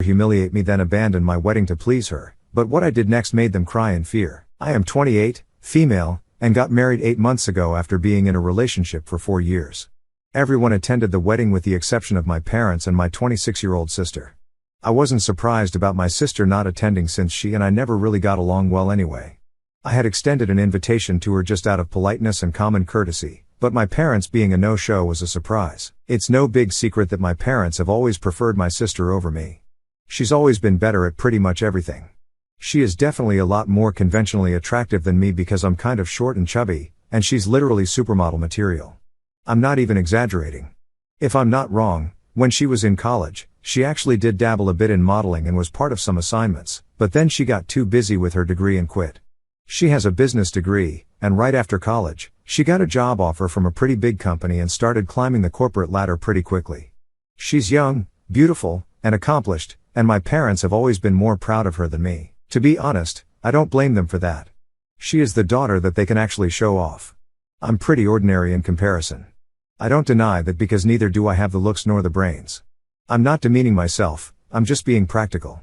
humiliate me then abandon my wedding to please her, but what I did next made them cry in fear. I am 28, female, and got married 8 months ago after being in a relationship for 4 years. Everyone attended the wedding with the exception of my parents and my 26-year-old sister. I wasn't surprised about my sister not attending since she and I never really got along well anyway. I had extended an invitation to her just out of politeness and common courtesy, but my parents being a no-show was a surprise. It's no big secret that my parents have always preferred my sister over me. She's always been better at pretty much everything. She is definitely a lot more conventionally attractive than me because I'm kind of short and chubby, and she's literally supermodel material. I'm not even exaggerating. If I'm not wrong, when she was in college, she actually did dabble a bit in modeling and was part of some assignments, but then she got too busy with her degree and quit. She has a business degree, and right after college, she got a job offer from a pretty big company and started climbing the corporate ladder pretty quickly. She's young, beautiful, and accomplished, and my parents have always been more proud of her than me. To be honest, I don't blame them for that. She is the daughter that they can actually show off. I'm pretty ordinary in comparison. I don't deny that because neither do I have the looks nor the brains. I'm not demeaning myself, I'm just being practical.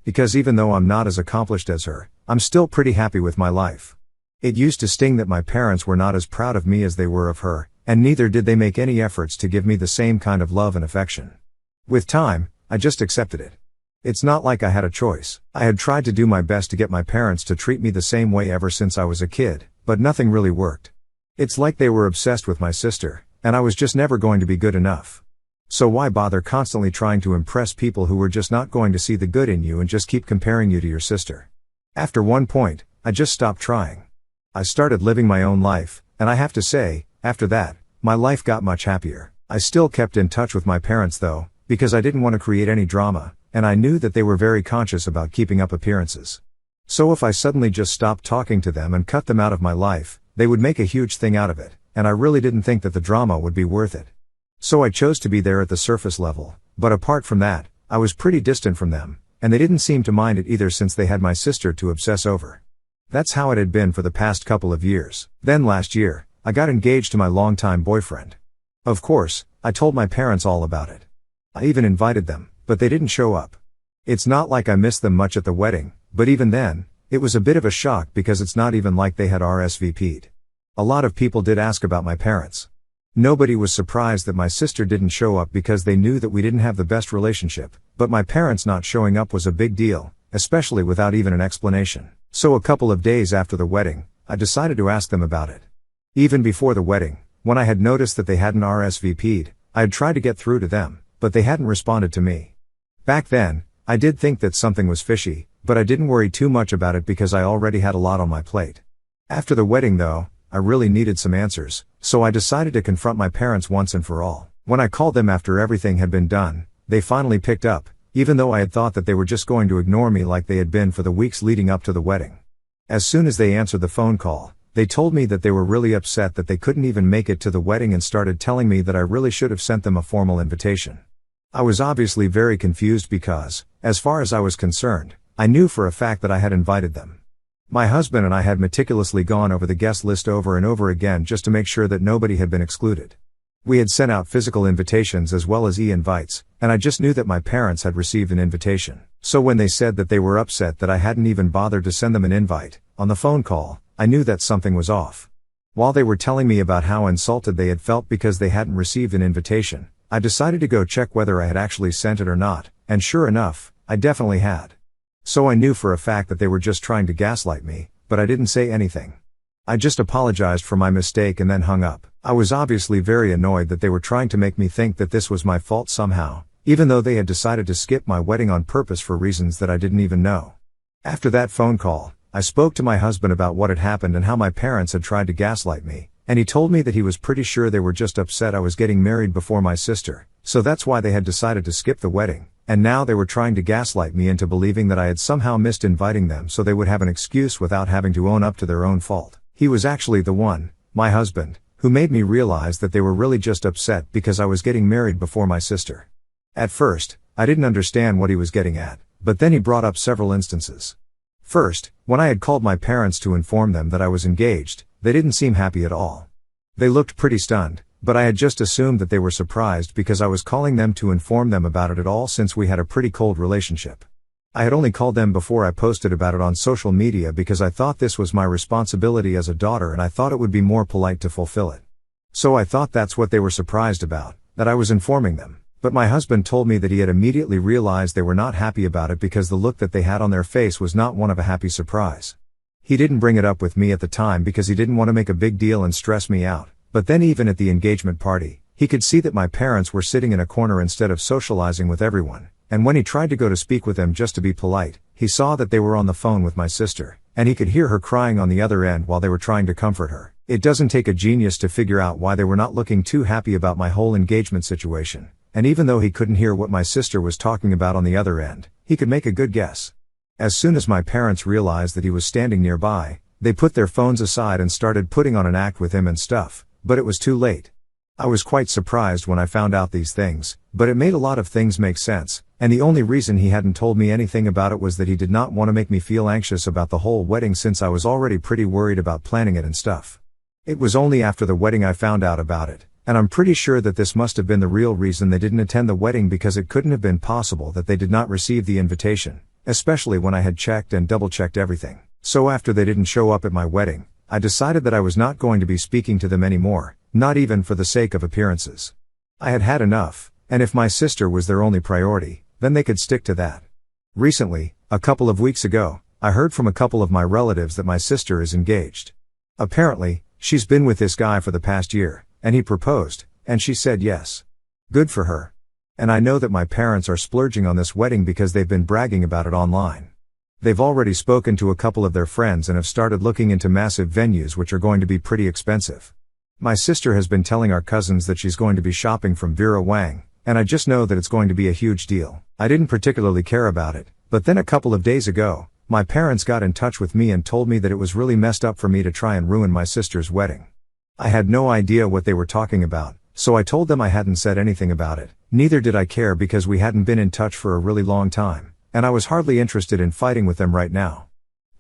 Because even though I'm not as accomplished as her, I'm still pretty happy with my life. It used to sting that my parents were not as proud of me as they were of her, and neither did they make any efforts to give me the same kind of love and affection. With time, I just accepted it. It's not like I had a choice. I had tried to do my best to get my parents to treat me the same way ever since I was a kid, but nothing really worked. It's like they were obsessed with my sister, and I was just never going to be good enough. So why bother constantly trying to impress people who were just not going to see the good in you and just keep comparing you to your sister? After one point, I just stopped trying. I started living my own life, and I have to say, after that, my life got much happier. I still kept in touch with my parents though, because I didn't want to create any drama, and I knew that they were very conscious about keeping up appearances. So if I suddenly just stopped talking to them and cut them out of my life, they would make a huge thing out of it, and I really didn't think that the drama would be worth it. So I chose to be there at the surface level, but apart from that, I was pretty distant from them, and they didn't seem to mind it either since they had my sister to obsess over. That's how it had been for the past couple of years. Then last year, I got engaged to my longtime boyfriend. Of course, I told my parents all about it. I even invited them, but they didn't show up. It's not like I missed them much at the wedding, but even then, it was a bit of a shock because it's not even like they had RSVP'd. A lot of people did ask about my parents. Nobody was surprised that my sister didn't show up because they knew that we didn't have the best relationship, but my parents not showing up was a big deal, especially without even an explanation. So a couple of days after the wedding, I decided to ask them about it. Even before the wedding, when I had noticed that they hadn't RSVP'd, I had tried to get through to them, but they hadn't responded to me. Back then, I did think that something was fishy, but I didn't worry too much about it because I already had a lot on my plate. After the wedding though, I really needed some answers, so I decided to confront my parents once and for all. When I called them after everything had been done, they finally picked up, even though I had thought that they were just going to ignore me like they had been for the weeks leading up to the wedding. As soon as they answered the phone call, they told me that they were really upset that they couldn't even make it to the wedding and started telling me that I really should have sent them a formal invitation. I was obviously very confused because, as far as I was concerned, I knew for a fact that I had invited them. My husband and I had meticulously gone over the guest list over and over again just to make sure that nobody had been excluded. We had sent out physical invitations as well as e-invites, and I just knew that my parents had received an invitation. So when they said that they were upset that I hadn't even bothered to send them an invite, on the phone call, I knew that something was off. While they were telling me about how insulted they had felt because they hadn't received an invitation, I decided to go check whether I had actually sent it or not, and sure enough, I definitely had. So I knew for a fact that they were just trying to gaslight me, but I didn't say anything. I just apologized for my mistake and then hung up. I was obviously very annoyed that they were trying to make me think that this was my fault somehow, even though they had decided to skip my wedding on purpose for reasons that I didn't even know. After that phone call, I spoke to my husband about what had happened and how my parents had tried to gaslight me, and he told me that he was pretty sure they were just upset I was getting married before my sister, so that's why they had decided to skip the wedding, and now they were trying to gaslight me into believing that I had somehow missed inviting them so they would have an excuse without having to own up to their own fault. He was actually the one, my husband, who made me realize that they were really just upset because I was getting married before my sister. At first, I didn't understand what he was getting at, but then he brought up several instances. First, when I had called my parents to inform them that I was engaged, they didn't seem happy at all. They looked pretty stunned, but I had just assumed that they were surprised because I was calling them to inform them about it at all since we had a pretty cold relationship. I had only called them before I posted about it on social media because I thought this was my responsibility as a daughter and I thought it would be more polite to fulfill it. So I thought that's what they were surprised about, that I was informing them. But my husband told me that he had immediately realized they were not happy about it because the look that they had on their face was not one of a happy surprise. He didn't bring it up with me at the time because he didn't want to make a big deal and stress me out, but then even at the engagement party, he could see that my parents were sitting in a corner instead of socializing with everyone, and when he tried to go to speak with them just to be polite, he saw that they were on the phone with my sister, and he could hear her crying on the other end while they were trying to comfort her. It doesn't take a genius to figure out why they were not looking too happy about my whole engagement situation. And even though he couldn't hear what my sister was talking about on the other end, he could make a good guess. As soon as my parents realized that he was standing nearby, they put their phones aside and started putting on an act with him and stuff, but it was too late. I was quite surprised when I found out these things, but it made a lot of things make sense, and the only reason he hadn't told me anything about it was that he did not want to make me feel anxious about the whole wedding since I was already pretty worried about planning it and stuff. It was only after the wedding I found out about it. And I'm pretty sure that this must have been the real reason they didn't attend the wedding because it couldn't have been possible that they did not receive the invitation, especially when I had checked and double-checked everything. So after they didn't show up at my wedding, I decided that I was not going to be speaking to them anymore, not even for the sake of appearances. I had had enough, and if my sister was their only priority, then they could stick to that. Recently, a couple of weeks ago, I heard from a couple of my relatives that my sister is engaged. Apparently, she's been with this guy for the past year. And he proposed, and she said yes. Good for her. And I know that my parents are splurging on this wedding because they've been bragging about it online. They've already spoken to a couple of their friends and have started looking into massive venues which are going to be pretty expensive. My sister has been telling our cousins that she's going to be shopping from Vera Wang, and I just know that it's going to be a huge deal. I didn't particularly care about it, but then a couple of days ago, my parents got in touch with me and told me that it was really messed up for me to try and ruin my sister's wedding. I had no idea what they were talking about, so I told them I hadn't said anything about it, neither did I care because we hadn't been in touch for a really long time, and I was hardly interested in fighting with them right now.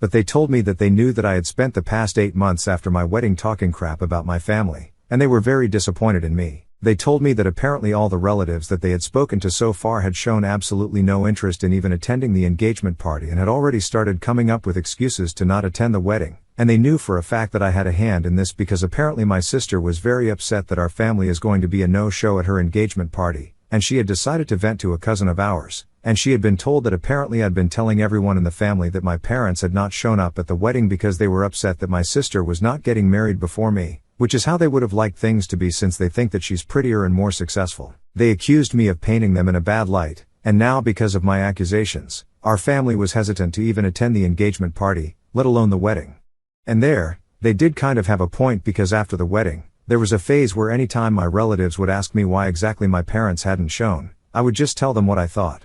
But they told me that they knew that I had spent the past 8 months after my wedding talking crap about my family, and they were very disappointed in me. They told me that apparently all the relatives that they had spoken to so far had shown absolutely no interest in even attending the engagement party and had already started coming up with excuses to not attend the wedding. And they knew for a fact that I had a hand in this because apparently my sister was very upset that our family is going to be a no-show at her engagement party, and she had decided to vent to a cousin of ours, and she had been told that apparently I'd been telling everyone in the family that my parents had not shown up at the wedding because they were upset that my sister was not getting married before me, which is how they would have liked things to be since they think that she's prettier and more successful. They accused me of painting them in a bad light, and now because of my accusations, our family was hesitant to even attend the engagement party, let alone the wedding. And they did kind of have a point because after the wedding, there was a phase where anytime my relatives would ask me why exactly my parents hadn't shown, I would just tell them what I thought.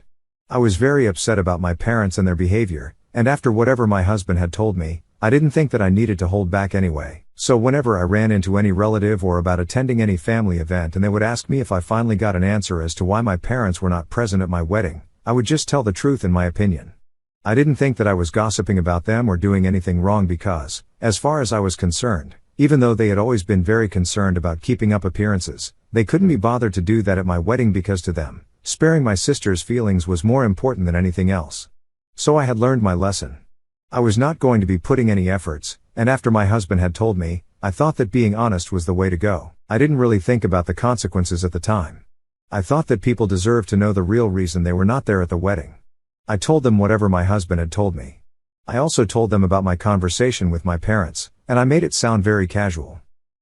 I was very upset about my parents and their behavior, and after whatever my husband had told me, I didn't think that I needed to hold back anyway. So whenever I ran into any relative or about attending any family event and they would ask me if I finally got an answer as to why my parents were not present at my wedding, I would just tell the truth in my opinion. I didn't think that I was gossiping about them or doing anything wrong because, as far as I was concerned, even though they had always been very concerned about keeping up appearances, they couldn't be bothered to do that at my wedding because to them, sparing my sister's feelings was more important than anything else. So I had learned my lesson. I was not going to be putting any efforts, and after my husband had told me, I thought that being honest was the way to go. I didn't really think about the consequences at the time. I thought that people deserved to know the real reason they were not there at the wedding. I told them whatever my husband had told me. I also told them about my conversation with my parents, and I made it sound very casual.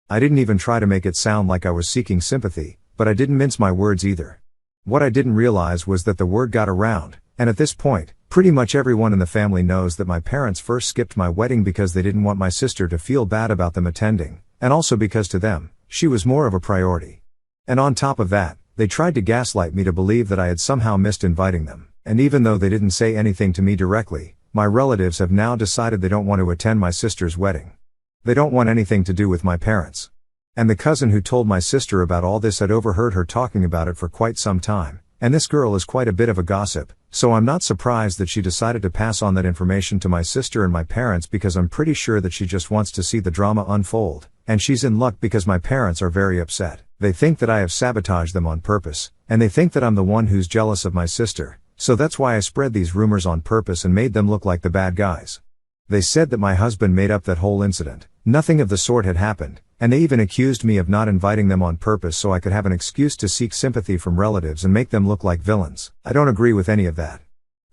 I didn't even try to make it sound like I was seeking sympathy, but I didn't mince my words either. What I didn't realize was that the word got around, and at this point, pretty much everyone in the family knows that my parents first skipped my wedding because they didn't want my sister to feel bad about them attending, and also because to them, she was more of a priority. And on top of that, they tried to gaslight me to believe that I had somehow missed inviting them. And even though they didn't say anything to me directly, my relatives have now decided they don't want to attend my sister's wedding. They don't want anything to do with my parents. And the cousin who told my sister about all this had overheard her talking about it for quite some time, and this girl is quite a bit of a gossip, so I'm not surprised that she decided to pass on that information to my sister and my parents because I'm pretty sure that she just wants to see the drama unfold, and she's in luck because my parents are very upset. They think that I have sabotaged them on purpose, and they think that I'm the one who's jealous of my sister, so that's why I spread these rumors on purpose and made them look like the bad guys. They said that my husband made up that whole incident. Nothing of the sort had happened, and they even accused me of not inviting them on purpose so I could have an excuse to seek sympathy from relatives and make them look like villains. I don't agree with any of that.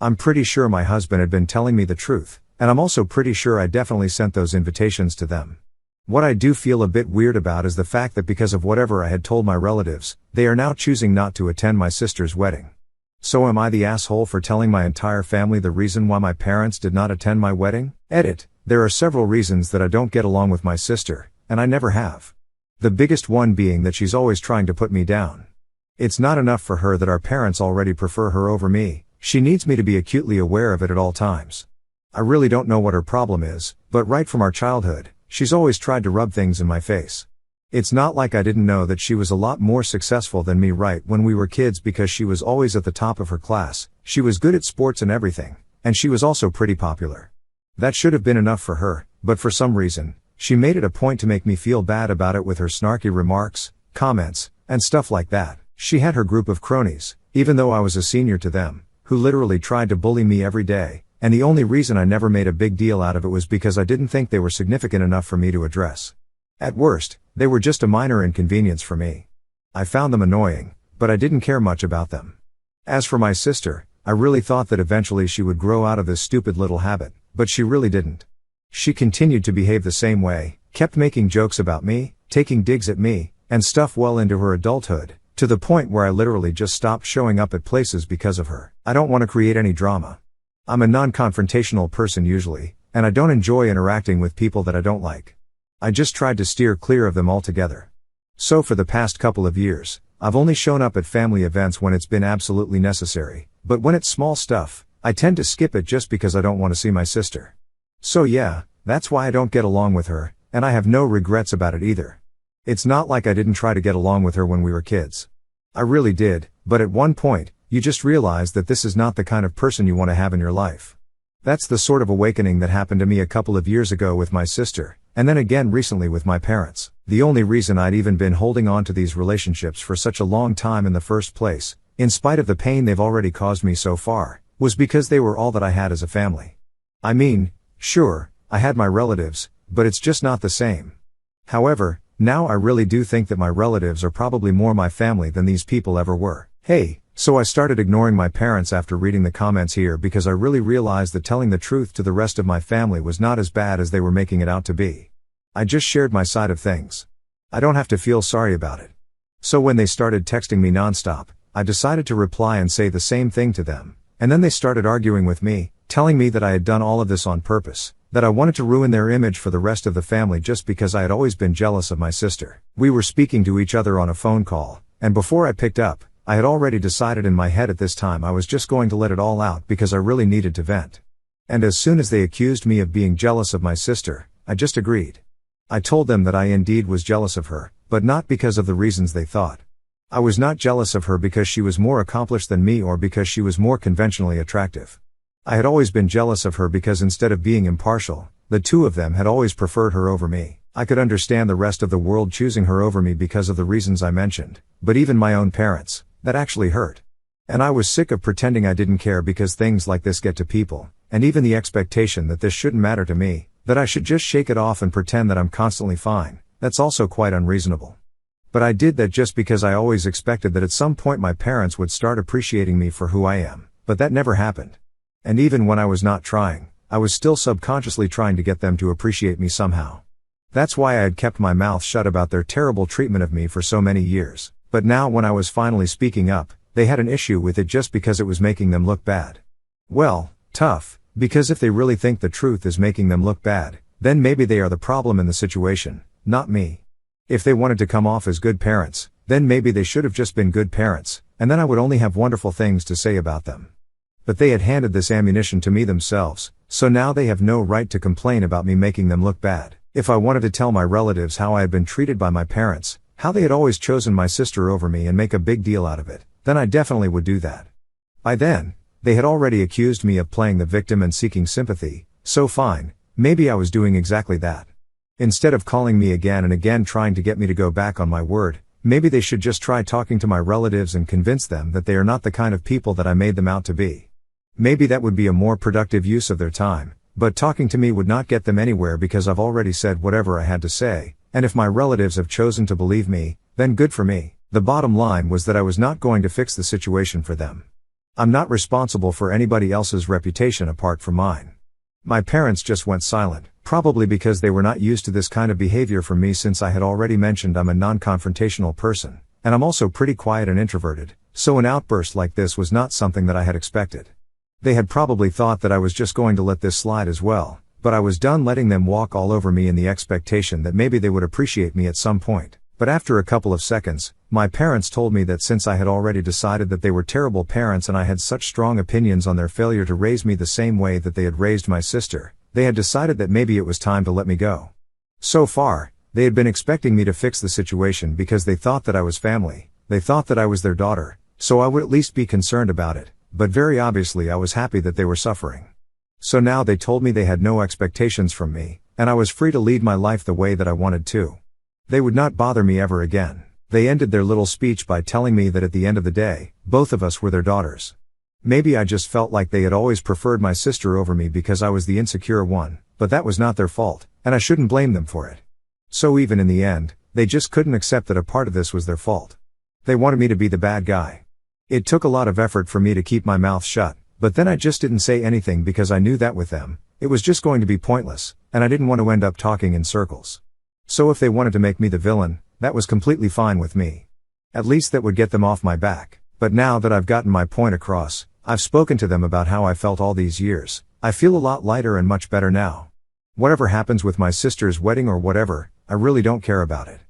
I'm pretty sure my husband had been telling me the truth, and I'm also pretty sure I definitely sent those invitations to them. What I do feel a bit weird about is the fact that because of whatever I had told my relatives, they are now choosing not to attend my sister's wedding. So am I the asshole for telling my entire family the reason why my parents did not attend my wedding? Edit. There are several reasons that I don't get along with my sister, and I never have. The biggest one being that she's always trying to put me down. It's not enough for her that our parents already prefer her over me, she needs me to be acutely aware of it at all times. I really don't know what her problem is, but right from our childhood, she's always tried to rub things in my face. It's not like I didn't know that she was a lot more successful than me right when we were kids because she was always at the top of her class, she was good at sports and everything, and she was also pretty popular. That should have been enough for her, but for some reason, she made it a point to make me feel bad about it with her snarky remarks, comments, and stuff like that. She had her group of cronies, even though I was a senior to them, who literally tried to bully me every day, and the only reason I never made a big deal out of it was because I didn't think they were significant enough for me to address. At worst, they were just a minor inconvenience for me. I found them annoying, but I didn't care much about them. As for my sister, I really thought that eventually she would grow out of this stupid little habit, but she really didn't. She continued to behave the same way, kept making jokes about me, taking digs at me, and stuff well into her adulthood, to the point where I literally just stopped showing up at places because of her. I don't want to create any drama. I'm a non-confrontational person usually, and I don't enjoy interacting with people that I don't like. I just tried to steer clear of them altogether. So for the past couple of years, I've only shown up at family events when it's been absolutely necessary, but when it's small stuff, I tend to skip it just because I don't want to see my sister. So yeah, that's why I don't get along with her, and I have no regrets about it either. It's not like I didn't try to get along with her when we were kids. I really did, but at one point, you just realize that this is not the kind of person you want to have in your life. That's the sort of awakening that happened to me a couple of years ago with my sister, and then again recently with my parents. The only reason I'd even been holding on to these relationships for such a long time in the first place, in spite of the pain they've already caused me so far, was because they were all that I had as a family. I mean, sure, I had my relatives, but it's just not the same. However, now I really do think that my relatives are probably more my family than these people ever were. Hey, so I started ignoring my parents after reading the comments here because I really realized that telling the truth to the rest of my family was not as bad as they were making it out to be. I just shared my side of things. I don't have to feel sorry about it. So when they started texting me nonstop, I decided to reply and say the same thing to them, and then they started arguing with me, telling me that I had done all of this on purpose, that I wanted to ruin their image for the rest of the family just because I had always been jealous of my sister. We were speaking to each other on a phone call, and before I picked up, I had already decided in my head at this time I was just going to let it all out because I really needed to vent. And as soon as they accused me of being jealous of my sister, I just agreed. I told them that I indeed was jealous of her, but not because of the reasons they thought. I was not jealous of her because she was more accomplished than me or because she was more conventionally attractive. I had always been jealous of her because instead of being impartial, the two of them had always preferred her over me. I could understand the rest of the world choosing her over me because of the reasons I mentioned, but even my own parents, that actually hurt. And I was sick of pretending I didn't care because things like this get to people, and even the expectation that this shouldn't matter to me, that I should just shake it off and pretend that I'm constantly fine, that's also quite unreasonable. But I did that just because I always expected that at some point my parents would start appreciating me for who I am, but that never happened. And even when I was not trying, I was still subconsciously trying to get them to appreciate me somehow. That's why I had kept my mouth shut about their terrible treatment of me for so many years. But now when I was finally speaking up, they had an issue with it just because it was making them look bad. Well, tough, because if they really think the truth is making them look bad, then maybe they are the problem in the situation, not me. If they wanted to come off as good parents, then maybe they should have just been good parents, and then I would only have wonderful things to say about them. But they had handed this ammunition to me themselves, so now they have no right to complain about me making them look bad. If I wanted to tell my relatives how I had been treated by my parents, how they had always chosen my sister over me and make a big deal out of it, then I definitely would do that. By then, they had already accused me of playing the victim and seeking sympathy, so fine, maybe I was doing exactly that. Instead of calling me again and again trying to get me to go back on my word, maybe they should just try talking to my relatives and convince them that they are not the kind of people that I made them out to be. Maybe that would be a more productive use of their time, but talking to me would not get them anywhere because I've already said whatever I had to say, and if my relatives have chosen to believe me, then good for me. The bottom line was that I was not going to fix the situation for them. I'm not responsible for anybody else's reputation apart from mine. My parents just went silent, probably because they were not used to this kind of behavior from me since I had already mentioned I'm a non-confrontational person, and I'm also pretty quiet and introverted, so an outburst like this was not something that I had expected. They had probably thought that I was just going to let this slide as well, but I was done letting them walk all over me in the expectation that maybe they would appreciate me at some point. But after a couple of seconds, my parents told me that since I had already decided that they were terrible parents and I had such strong opinions on their failure to raise me the same way that they had raised my sister, they had decided that maybe it was time to let me go. So far, they had been expecting me to fix the situation because they thought that I was family, they thought that I was their daughter, so I would at least be concerned about it, but very obviously I was happy that they were suffering. So now they told me they had no expectations from me, and I was free to lead my life the way that I wanted to. They would not bother me ever again. They ended their little speech by telling me that at the end of the day, both of us were their daughters. Maybe I just felt like they had always preferred my sister over me because I was the insecure one, but that was not their fault, and I shouldn't blame them for it. So even in the end, they just couldn't accept that a part of this was their fault. They wanted me to be the bad guy. It took a lot of effort for me to keep my mouth shut, but then I just didn't say anything because I knew that with them, it was just going to be pointless, and I didn't want to end up talking in circles. So if they wanted to make me the villain, that was completely fine with me. At least that would get them off my back. But now that I've gotten my point across, I've spoken to them about how I felt all these years, I feel a lot lighter and much better now. Whatever happens with my sister's wedding or whatever, I really don't care about it.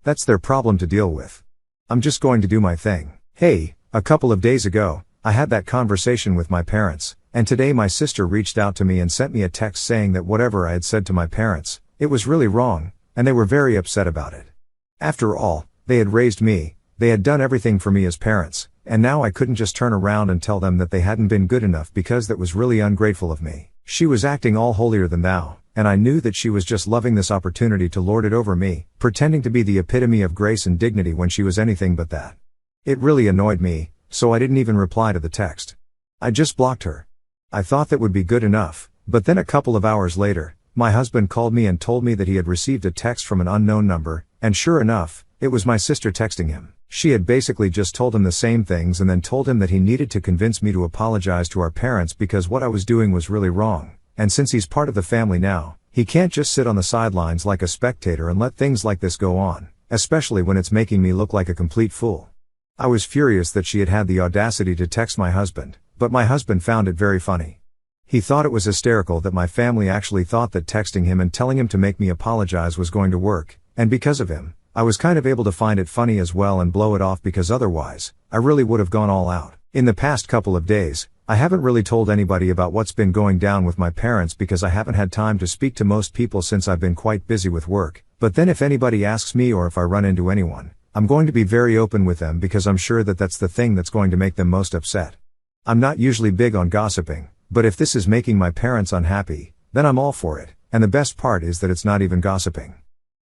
That's their problem to deal with. I'm just going to do my thing. Hey, a couple of days ago, I had that conversation with my parents, and today my sister reached out to me and sent me a text saying that whatever I had said to my parents, it was really wrong, and they were very upset about it. After all, they had raised me, they had done everything for me as parents, and now I couldn't just turn around and tell them that they hadn't been good enough because that was really ungrateful of me. She was acting all holier than thou, and I knew that she was just loving this opportunity to lord it over me, pretending to be the epitome of grace and dignity when she was anything but that. It really annoyed me, so I didn't even reply to the text. I just blocked her. I thought that would be good enough, but then a couple of hours later, my husband called me and told me that he had received a text from an unknown number, and sure enough, it was my sister texting him. She had basically just told him the same things and then told him that he needed to convince me to apologize to our parents because what I was doing was really wrong, and since he's part of the family now, he can't just sit on the sidelines like a spectator and let things like this go on, especially when it's making me look like a complete fool. I was furious that she had had the audacity to text my husband, but my husband found it very funny. He thought it was hysterical that my family actually thought that texting him and telling him to make me apologize was going to work, and because of him, I was kind of able to find it funny as well and blow it off because otherwise, I really would have gone all out. In the past couple of days, I haven't really told anybody about what's been going down with my parents because I haven't had time to speak to most people since I've been quite busy with work, but then if anybody asks me or if I run into anyone, I'm going to be very open with them because I'm sure that that's the thing that's going to make them most upset. I'm not usually big on gossiping, but if this is making my parents unhappy, then I'm all for it, and the best part is that it's not even gossiping.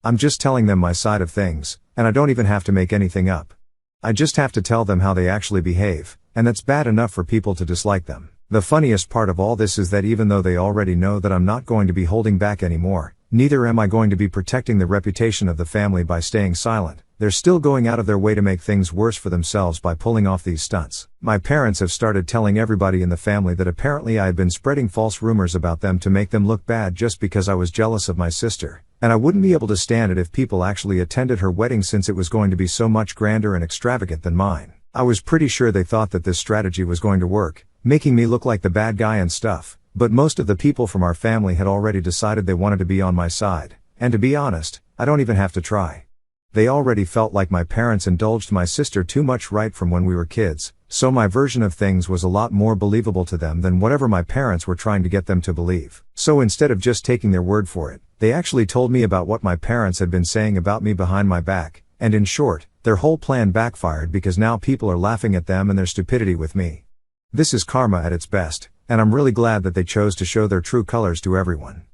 I'm just telling them my side of things, and I don't even have to make anything up. I just have to tell them how they actually behave, and that's bad enough for people to dislike them. The funniest part of all this is that even though they already know that I'm not going to be holding back anymore, neither am I going to be protecting the reputation of the family by staying silent. They're still going out of their way to make things worse for themselves by pulling off these stunts. My parents have started telling everybody in the family that apparently I had been spreading false rumors about them to make them look bad just because I was jealous of my sister, and I wouldn't be able to stand it if people actually attended her wedding since it was going to be so much grander and extravagant than mine. I was pretty sure they thought that this strategy was going to work, making me look like the bad guy and stuff, but most of the people from our family had already decided they wanted to be on my side, and to be honest, I don't even have to try. They already felt like my parents indulged my sister too much right from when we were kids, so my version of things was a lot more believable to them than whatever my parents were trying to get them to believe. So instead of just taking their word for it, they actually told me about what my parents had been saying about me behind my back, and in short, their whole plan backfired because now people are laughing at them and their stupidity with me. This is karma at its best, and I'm really glad that they chose to show their true colors to everyone.